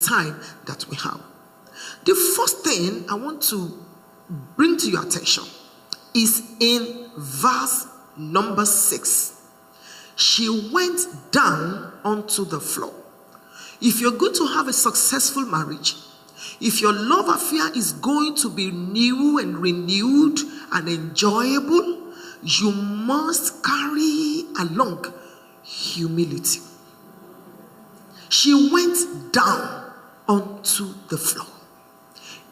time that we have. The first thing I want to bring to your attention is in verse number 6. She went down onto the floor. If you're going to have a successful marriage, if your love affair is going to be new and renewed and enjoyable, you must carry along humility. She went down onto the floor.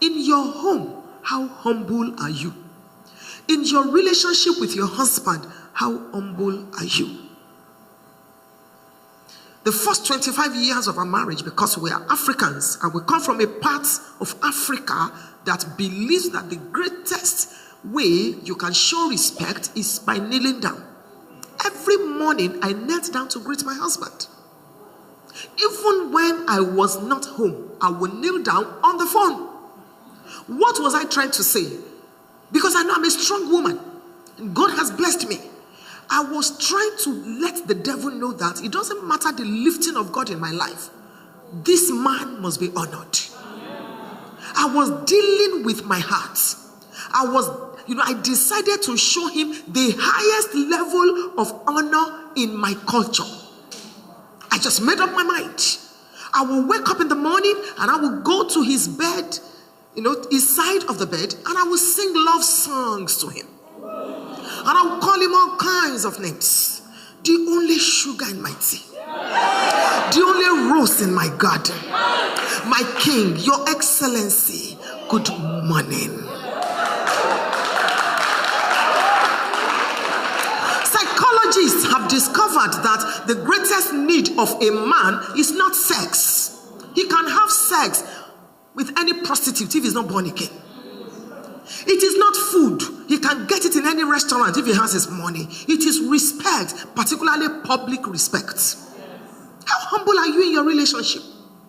In your home, how humble are you? In your relationship with your husband, how humble are you? The first 25 years of our marriage, because we are Africans and we come from a part of Africa that believes that the greatest way you can show respect is by kneeling down. Every morning I knelt down to greet my husband. Even when I was not home, I would kneel down on the phone. What was I trying to say? Because I know I'm a strong woman. God has blessed me. I was trying to let the devil know that it doesn't matter the lifting of God in my life. This man must be honored. I was dealing with my heart. I decided to show him the highest level of honor in my culture. I just made up my mind. I will wake up in the morning and I will go to his bed, his side of the bed, and I will sing love songs to him. And I will call him all kinds of names. The only sugar in my tea. The only rose in my garden. My king, your excellency, good morning. Psychologists have discovered that the greatest need of a man is not sex. He can have sex with any prostitute if he's not born again. It is not food. He can get it in any restaurant if he has his money. It is respect, particularly public respect. How humble are you in your relationship?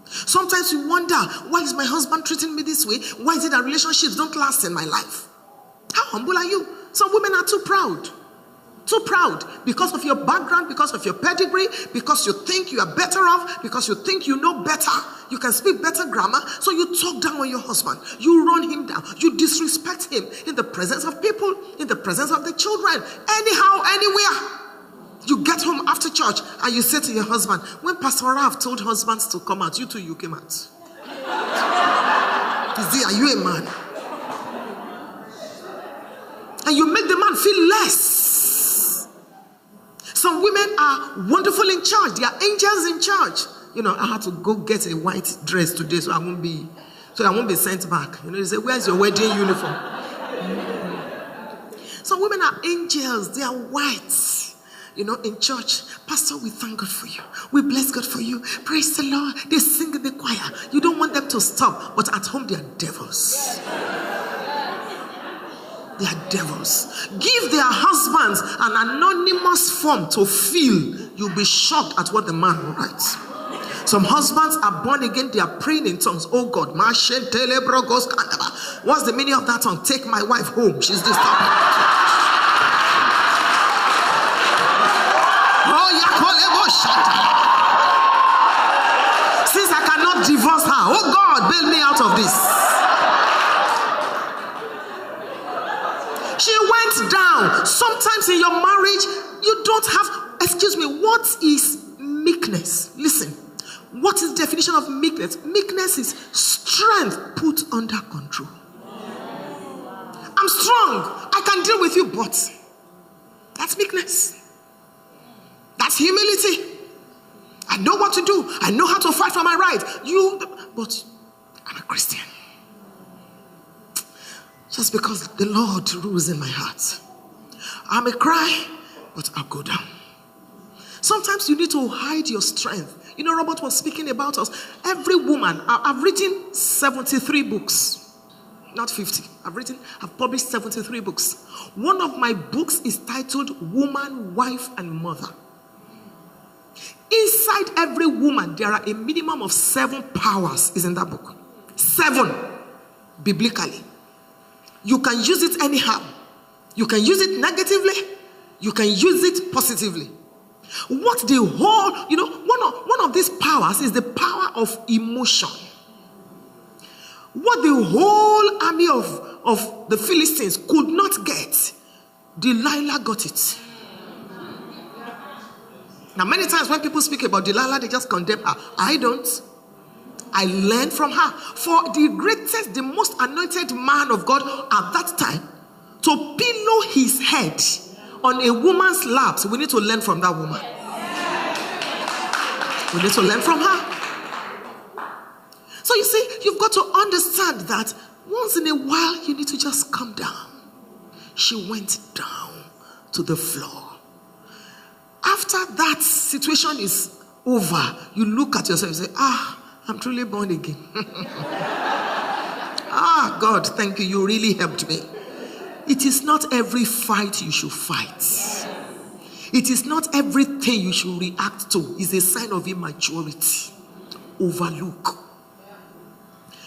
Sometimes you wonder, why is my husband treating me this way? Why is it that relationships don't last in my life? How humble are you? Some women are too proud. Too proud because of your background, because of your pedigree, because you think you are better off, because you think you know better, you can speak better grammar, so you talk down on your husband, you run him down, you disrespect him in the presence of people, in the presence of the children, anyhow, anywhere. You get home after church and you say to your husband, when Pastor Rav told husbands to come out, you came out. Are you a man? And you make the man feel less. Some women are wonderful in church. They are angels in church. I had to go get a white dress today so I won't be sent back. They say, where's your wedding uniform? Some women are angels. They are white. In church. Pastor, we thank God for you. We bless God for you. Praise the Lord. They sing in the choir. You don't want them to stop. But at home, they are devils. They are devils. Give their husbands an anonymous form to fill. You'll be shocked at what the man will write. Some husbands are born again. They are praying in tongues. Oh God. What's the meaning of that tongue? Take my wife home. She's disturbing. Since I cannot divorce her, oh God, bail me out of this. She went down. Sometimes in your marriage, you don't have, what is meekness? Listen, what is the definition of meekness? Meekness is strength put under control. I'm strong. I can deal with you, but that's meekness. That's humility. I know what to do. I know how to fight for my right. But I'm a Christian. Just because the Lord rules in my heart. I may cry, but I'll go down. Sometimes you need to hide your strength. Robert was speaking about us. Every woman, I've written 73 books. Not 50. I've published 73 books. One of my books is titled Woman, Wife, and Mother. Inside every woman, there are a minimum of 7 powers is in that book. 7, biblically. You can use it anyhow. You can use it negatively. You can use it positively. What the whole, one of these powers is the power of emotion. What the whole army of the Philistines could not get, Delilah got it. Now, many times when people speak about Delilah, they just condemn her. I don't. I learned from her. For the greatest, the most anointed man of God at that time, to pillow his head on a woman's lap, so we need to learn from that woman. We need to learn from her. So you see, you've got to understand that once in a while, you need to just calm down. She went down to the floor. After that situation is over, you look at yourself and say, I'm truly born again. God, thank you. You really helped me. It is not every fight you should fight. It is not everything you should react to. It's a sign of immaturity. Overlook.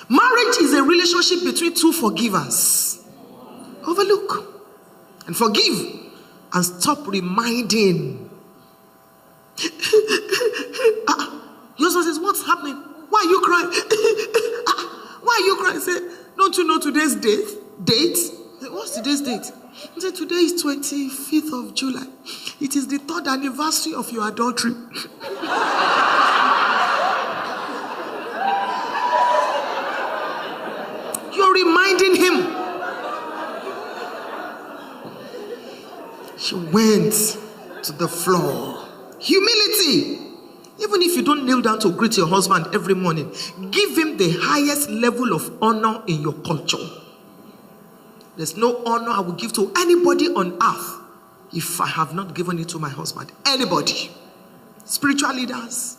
Marriage is a relationship between two forgivers. Overlook and forgive and stop reminding. Your husband says, what's happening? Why are you crying? Why are you crying? Say, don't you know today's date? Say, what's today's date? He said, today is 25th of July. It is the 3rd anniversary of your adultery. You're reminding him. She went to the floor. Humility. Even if you don't kneel down to greet your husband every morning, give him the highest level of honor in your culture. There's no honor I will give to anybody on earth if I have not given it to my husband. Anybody. Spiritual leaders,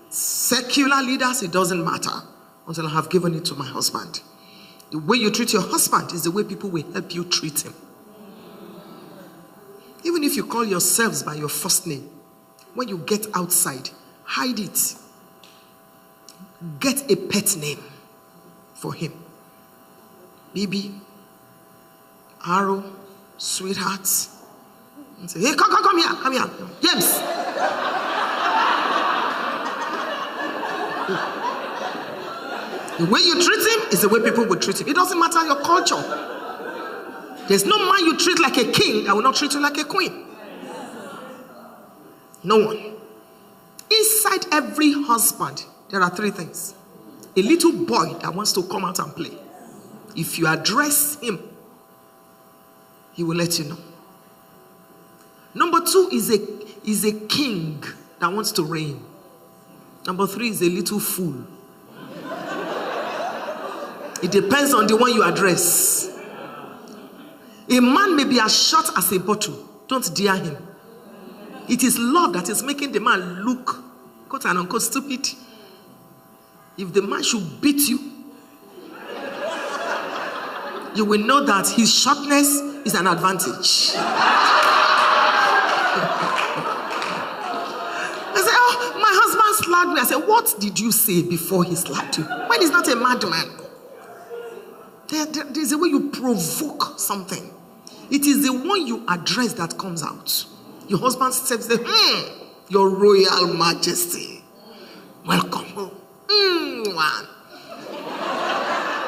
secular leaders, it doesn't matter until I have given it to my husband. The way you treat your husband is the way people will help you treat him. Even if you call yourselves by your first name, when you get outside, hide it. Get a pet name for him. Baby, Arrow, sweetheart. And say, hey, come here. James. The way you treat him is the way people will treat him. It doesn't matter your culture. There's no man you treat like a king that will not treat you like a queen. No one. Inside every husband, there are 3 things. A little boy that wants to come out and play. If you address him, he will let you know. Number 2 is a king that wants to reign. Number 3 is a little fool. It depends on the one you address. A man may be as short as a bottle. Don't dare him. It is love that is making the man look, quote and unquote, stupid. If the man should beat you, you will know that his shortness is an advantage. I say, oh, my husband slapped me. I said, what did you say before he slapped you? When he's not a madman. There's a way you provoke something. It is the one you address that comes out. Your husband steps there, your royal majesty. Welcome home.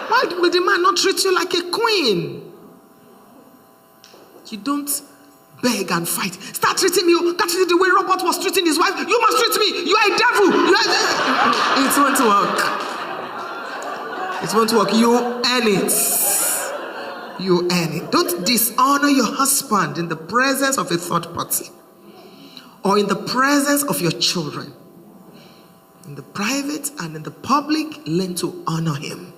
Why will the man not treat you like a queen? You don't beg and fight. Start treating you the way Robert was treating his wife. You must treat me. You are a devil. It won't work. It won't work. You earn it. You earn it. Don't dishonor your husband in the presence of a third party or in the presence of your children. In the private and in the public, learn to honor him.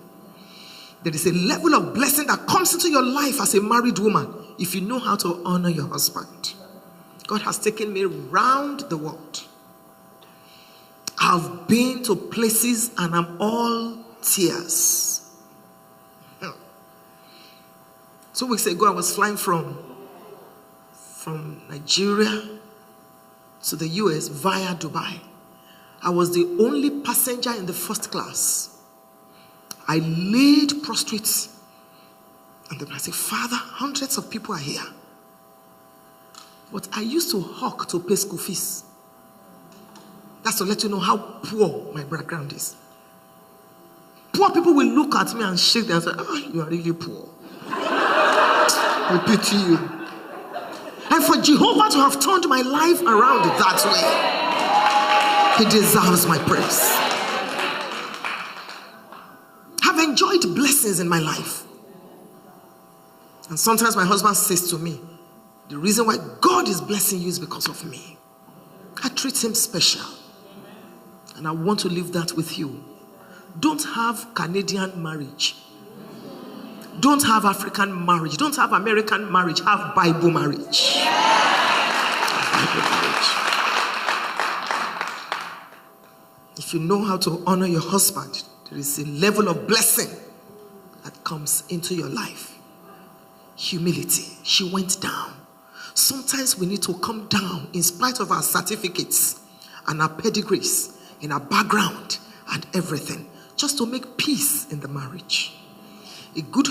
There is a level of blessing that comes into your life as a married woman if you know how to honor your husband. God has taken me around the world. I've been to places and I'm all tears. 2 weeks ago, I was flying from Nigeria to the US via Dubai. I was the only passenger in the first class. I laid prostrate. And then I said, Father, hundreds of people are here. But I used to hawk to pay school fees. That's to let you know how poor my background is. Poor people will look at me and shake their head and say, you are really poor. I pity you. And for Jehovah to have turned my life around that way, he deserves my praise. I've enjoyed blessings in my life. And sometimes my husband says to me, the reason why God is blessing you is because of me. I treat him special. And I want to leave that with you. Don't have Canadian marriage. Don't have African marriage. Don't have American marriage. Have Bible marriage. Bible marriage. If you know how to honor your husband, there is a level of blessing that comes into your life. Humility. She went down. Sometimes we need to come down in spite of our certificates and our pedigrees, in our background and everything, just to make peace in the marriage. A good